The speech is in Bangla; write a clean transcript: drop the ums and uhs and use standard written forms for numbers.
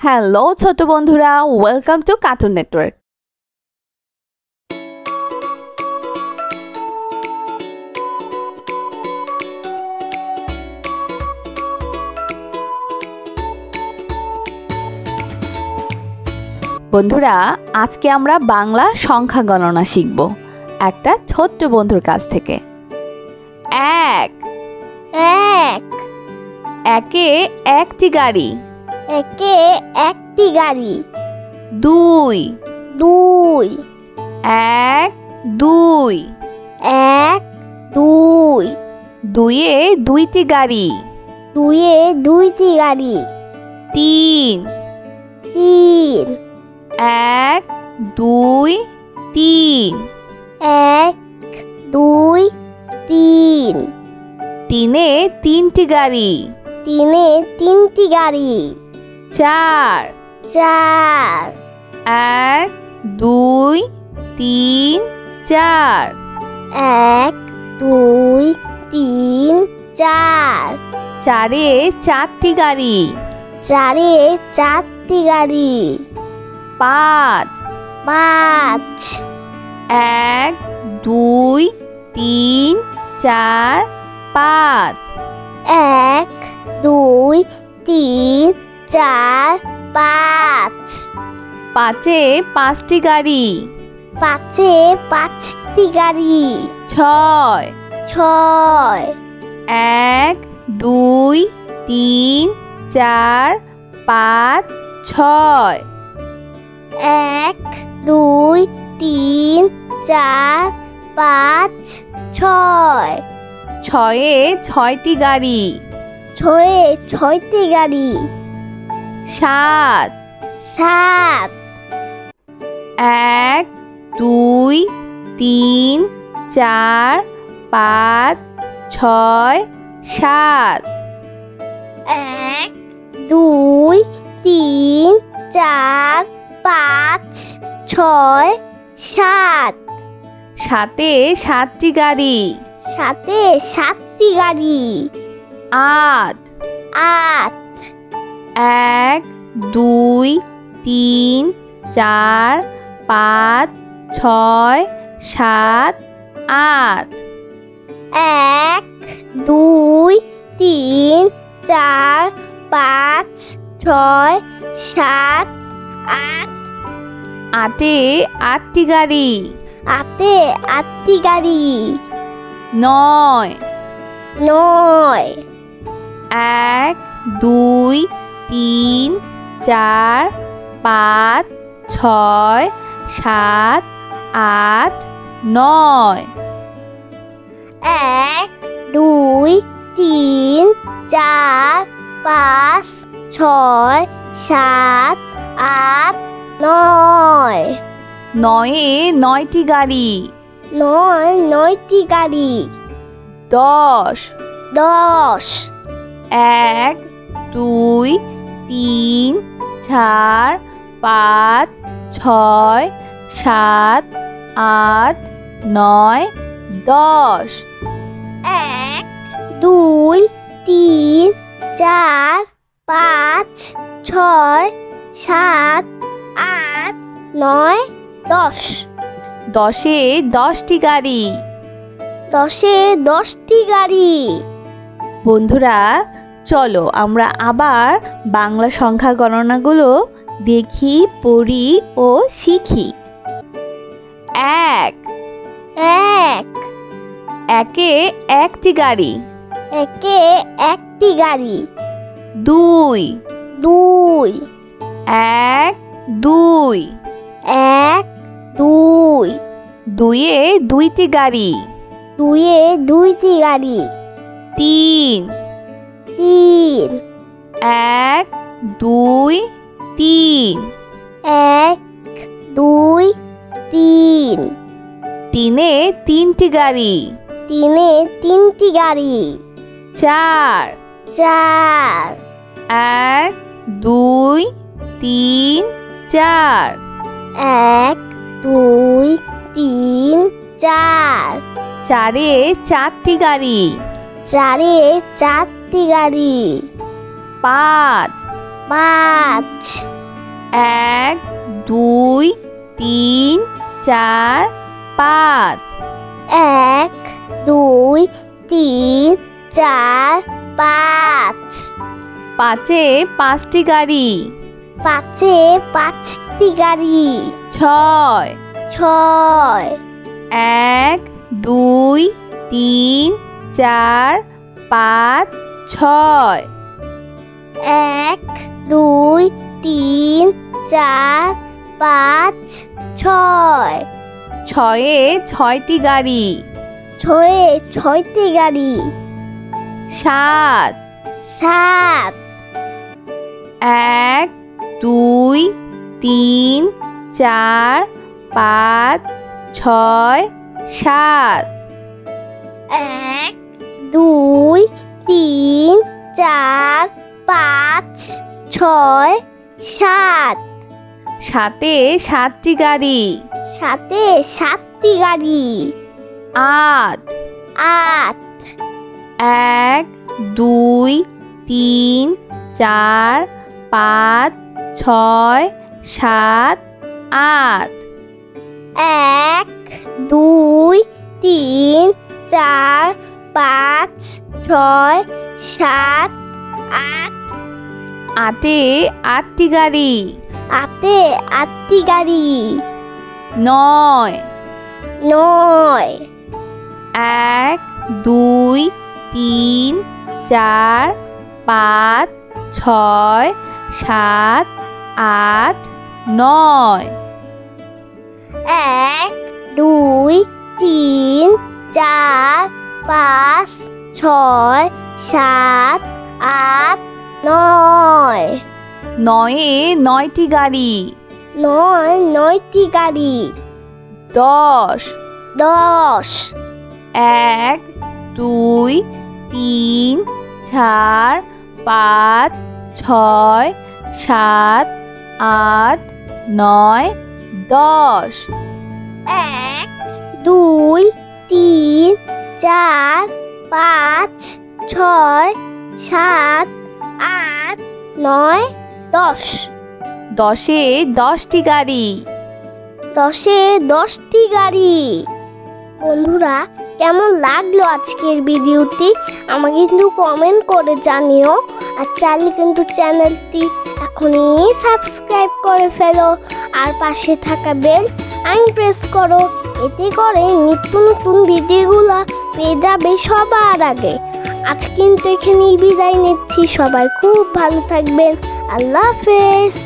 হ্যালো ছোট বন্ধুরা, ওয়েলকাম টু কার্টুন নেটওয়ার্ক। বন্ধুরা, আজকে আমরা বাংলা সংখ্যা গণনা শিখব একটা ছোট্ট বন্ধুর কাছ থেকে। এক, একে একটি গাড়ি। একে একটি গাড়ি। দুই, এক, দুই, দুইয়ে দুইটি গাড়ি। দুইয়ে দুইটি গাড়ি। তিন, এক, দুই, তিন, এক, দুই, তিন, তিনে তিনটি গাড়ি। তিনে তিনটি গাড়ি। চার, এক, দুই, তিন, চার, এক, দুই, তিন, চার, চারে চারটি গাড়ি। চারে চারটি গাড়ি। পাঁচ, এক, দুই, তিন, চার, পাঁচ, এক, দুই, তিন, চার, পাঁচ, পাঁচে পাঁচটি গাড়ি। পাঁচে পাঁচটি গাড়ি। ছয়, এক, দুই, তিন, চার, পাঁচ, ছয়, এক, দুই, তিন, চার, পাঁচ, ছয়, ছয়ে ছয়টি গাড়ি। ছয়ে ছয়টি গাড়ি। সাত, এক, দুই, তিন, চার, পাঁচ, ছয়, সাত, এক, দুই, তিন, চার, পাঁচ, ছয়, সাত, সাতে সাতটি গাড়ি। সাতে সাতটি গাড়ি। আট, এক, দুই, তিন, চার, পাঁচ, ছয়, সাত, আট, এক, দুই, তিন, চার, পাঁচ, ছয়, সাত, আট, আটে আটটি গাড়ি। আটে আটটি গাড়ি। নয়, এক, দুই, তিন, চার, পাঁচ, ছয়, সাত, আট, নয়, এক, দুই, তিন, চার, পাঁচ, ছয়, সাত, আট, নয়, নয়ে নয়টি গাড়ি। নয়টি গাড়ি। দশ, এক, দুই, তিন, চার, পাঁচ, ছয়, সাত, আট, নয়, দশ, এক, দুই, তিন, চার, পাঁচ, ছয়, সাত, আট, নয়, দশ, দশে দশটি গাড়ি। দশে দশটি গাড়ি। বন্ধুরা, চলো আমরা আবার বাংলা সংখ্যা গণনাগুলো দেখি, পড়ি ও শিখি। এক, একে একটি গাড়ি। একে একটি গাড়ি। দুই, এক, দুই, এক, দুই, দুইয়ে দুইটি গাড়ি। দুইয়ে দুইটি গাড়ি। তিন, এক, দুই, তিন, এক, দুই, তিন, তিনে তিনটি গাড়ি। তিনে তিনটি গাড়ি। চার, এক, দুই, তিন, চার, এক, দুই, তিন, চার, চারে চারটি গাড়ি। চারে চারটি গাড়ি। পাঁচ, পাঁচ, 2 3 4 5 1 2 3 4 5 পাঁচে 5টি গাড়ি। পাঁচে 5টি গাড়ি। 6 6 1 2 3 4 5 6 1 2 3 4 5 6 ছয়ে 6টি গাড়ি। 6 6টি গাড়ি। 7 7 1 2 3 4 5 6 7 1 2 3 4 5 6 7 সাতে 7টি গাড়ি। সাথে 7টি গাড়ি। 8 8 1 2 3 4 5 6 7 8 1 2 3 4 5 6 7 8 আটে 8টি গাড়ি। আটে 8টি গাড়ি। 9 9 1 2 3 4 5 6 7 8 9 1 2 3 4 5 6 7 8 9 নয়ে 9টি গাড়ি। 9টি গাড়ি। 10 10 1 2 3 4 5 6 7 8 9 10 1 2 3 4 5 6 7 8 9 10 10এ 10টি গাড়ি। 10-এ 10টি গাড়ি। বন্ধুরা, কেমন লাগলো আজকের ভিডিওটি আমাকে কিন্তু কমেন্ট করে জানিও। আর চাইলে কিন্তু চ্যানেলটি এখনই সাবস্ক্রাইব করে ফেলো আর পাশে থাকা বেল আইকন প্রেস করো। এতে করে নিত্য নতুন ভিডিওগুলো পেয়ে যাবে সবার আগে। আজ কিন্তু এখানেই বিদায় নিচ্ছি। সবাই খুব ভালো থাকবেন। আল্লাহ হাফেজ।